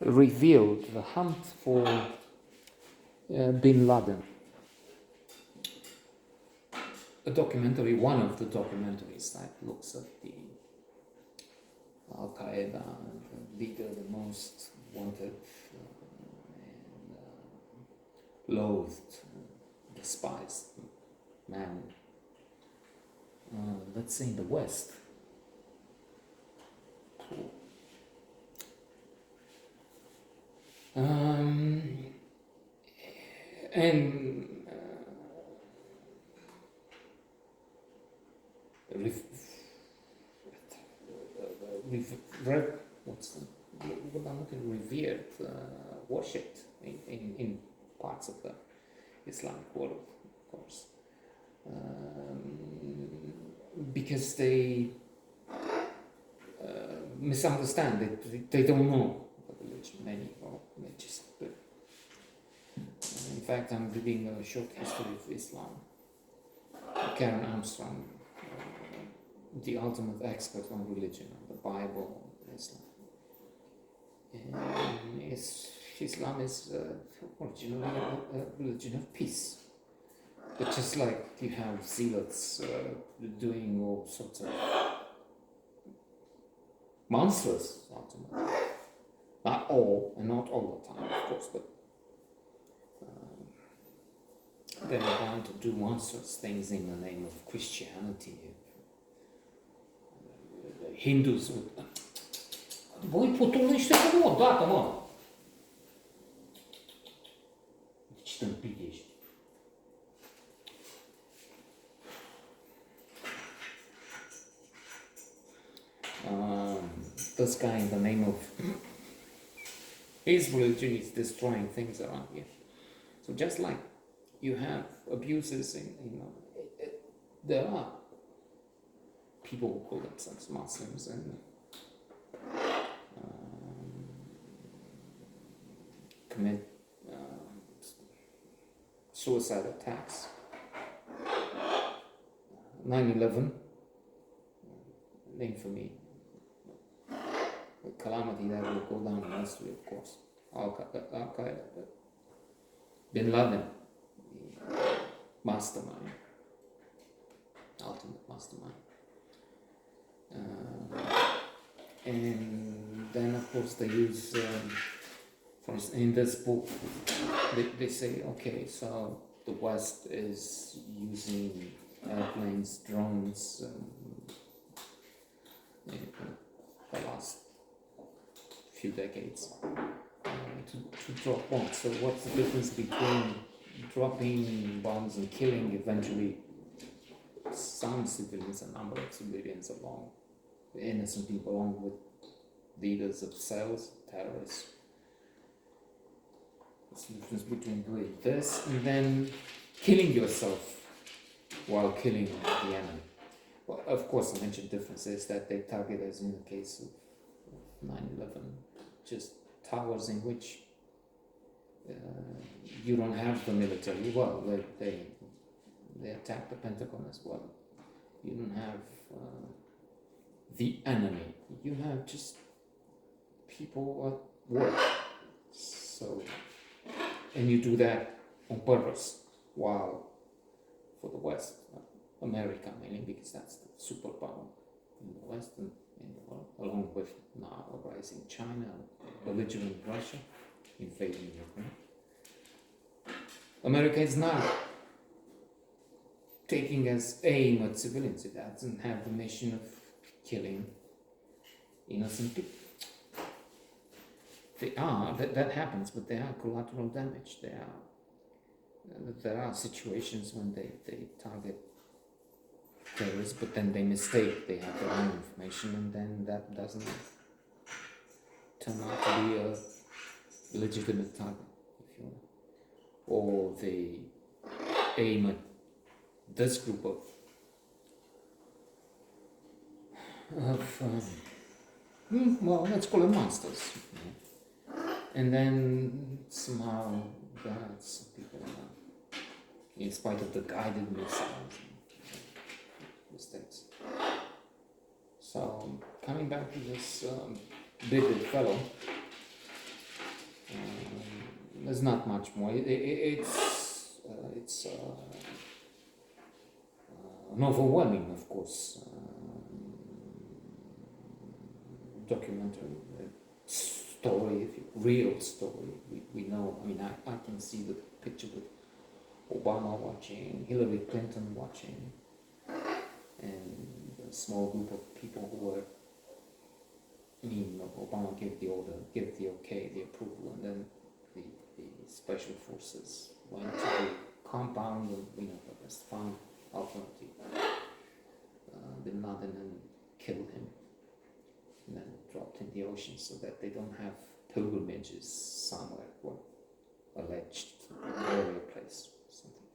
revealed the hunt for Bin Laden. A documentary, one of the documentaries that looks at the Al Qaeda, the leader, the most wanted and loathed, despised man, let's say in the West. And revered, worshipped in parts of the Islamic world, of course, because they misunderstand it. They don't know the religion, many, or just. In fact, I'm reading a short history of Islam. Karen Armstrong, the ultimate expert on religion, on the Bible, Islam. And Islam is originally a religion of peace. But just like you have zealots doing all sorts of monstrous, ultimately. Not all, and not all the time, of course, but they're bound to do monstrous things in the name of Christianity. Hindus would... Voi potoliște cu o dată, mă! Ce tâmpit ești? This guy, in the name of his religion, is destroying things around here. So just like you have abuses there are people who call themselves Muslims and commit suicide attacks. 9/11, the infamy, the calamity that will go down in history, of course. Al-Qaeda, Bin Laden, the mastermind, ultimate mastermind. And then, of course, they use, for instance, in this book, they say, okay, so the West is using airplanes, drones, the last few decades to drop bombs. So what's the difference between dropping bombs and killing eventually some civilians, a number of civilians along, innocent people, along with leaders of cells, terrorists? What's the difference between doing this and then killing yourself while killing the enemy? Well, of course, the mentioned difference is that they target, as in the case of 9/11, just towers in which you don't have the military. Well, they attack the Pentagon as well. You don't have the enemy. You have just people at work. So, and you do that on purpose, while for the West, America mainly, because that's the superpower in the West and in the world, along with now a rising China, belligerent Russia, invading Ukraine. America is not taking as aim at civilians. It doesn't have the mission of killing innocent people. They are, that happens, but they are collateral damage. There are situations when they target terrorists, but then they mistake, they have their own information, and then that doesn't turn out to be a legitimate target, if you will. Or they aim at this group of well, let's call them monsters. And then somehow some people, in spite of the guided missiles, mistakes. So coming back to this bearded fellow, there's not much more. It's an overwhelming, of course, documentary story, real story. We know. I mean, I can see the picture with Obama watching, Hillary Clinton watching, and a small group of people who were. I mean, Obama gave the order, gave the okay, the approval, and then the special forces went to the compound and, the rest, found ultimately Bin Laden and killed him, and then dropped in the ocean so that they don't have pilgrimages somewhere, or alleged burial place or something.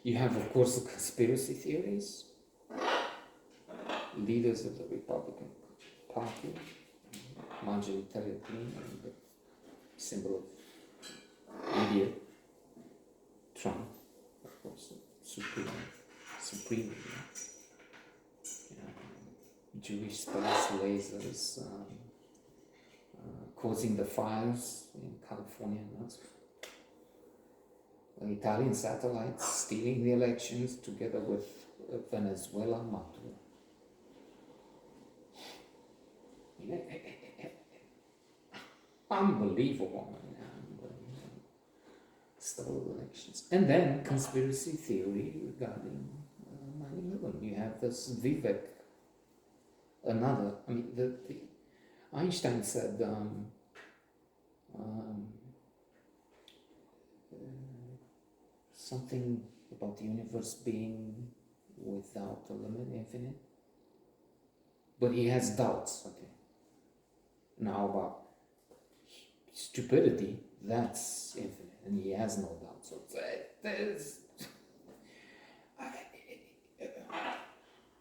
You have, of course, the conspiracy theories. Leaders of the Republican Party, Marjorie Taylor Greene, and the symbol of India, Trump, of course, supreme, Jewish space lasers causing the fires in California and elsewhere. Italian satellites stealing the elections together with Venezuela, Maduro. Unbelievable, stole elections. And then conspiracy theory regarding 9/11. You have this Vivek, the Einstein said something about the universe being without a limit, infinite. But he has doubts, okay. Now about stupidity, that's infinite, and he has no doubt. So there's,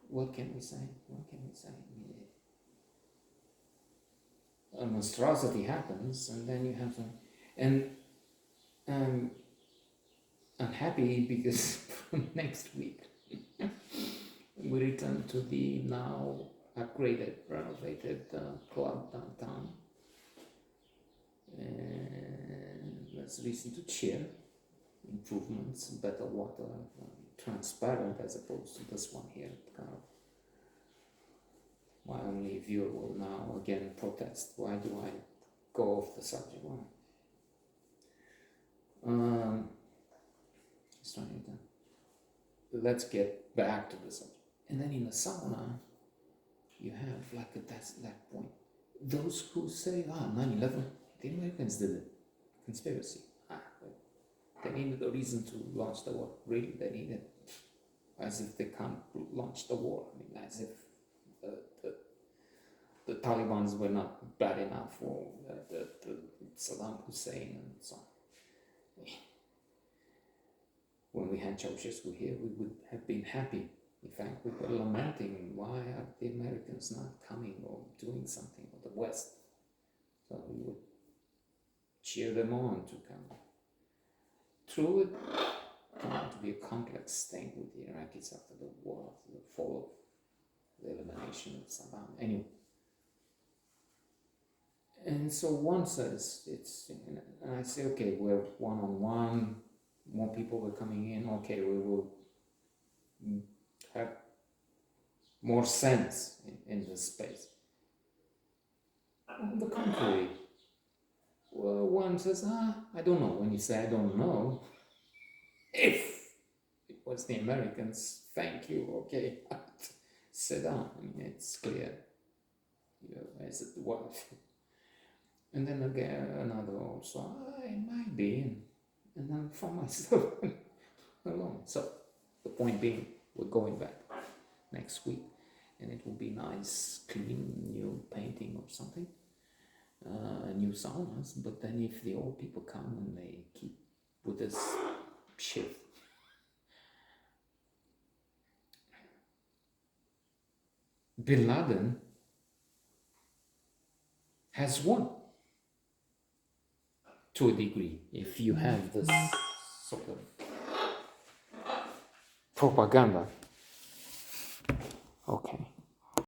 what can we say? A monstrosity happens, and then you have some, and I'm happy because next week we return to the now upgraded, renovated club downtown, and there's reason to cheer. Improvements, better water, transparent as opposed to this one here. Kind of, my only viewer will now again protest. Why do I go off the subject? Let's get back to the subject. And then in the sauna, you have like that point. Those who say, 9/11, the Americans did it. Conspiracy. They needed a reason to launch the war. Really, they needed, as if they can't launch the war. I mean, as if the Taliban were not bad enough, or the Saddam Hussein and so on. When we had Ceausescu here, we would have been happy. In fact, we were lamenting, why are the Americans not coming or doing something, or the West? So we would cheer them on to come. True, it turned out to be a complex thing with the Iraqis after the war, after the fall of the elimination of Saddam. Anyway. And so one says, and I say, okay, we're one-on-one, more people were coming in, okay, we will have more sense in this space. On the contrary, well, one says, I don't know. When you say I don't know, if it was the Americans, thank you, okay, sit down. I mean, it's clear, as it was. And then again, another also, it might be, and then for myself alone. So the point being, we're going back next week, and it will be nice, clean, new painting or something, new saunas. But then if the old people come and they keep with this shit, Bin Laden has won to a degree. If you have this sort of propaganda. Okay.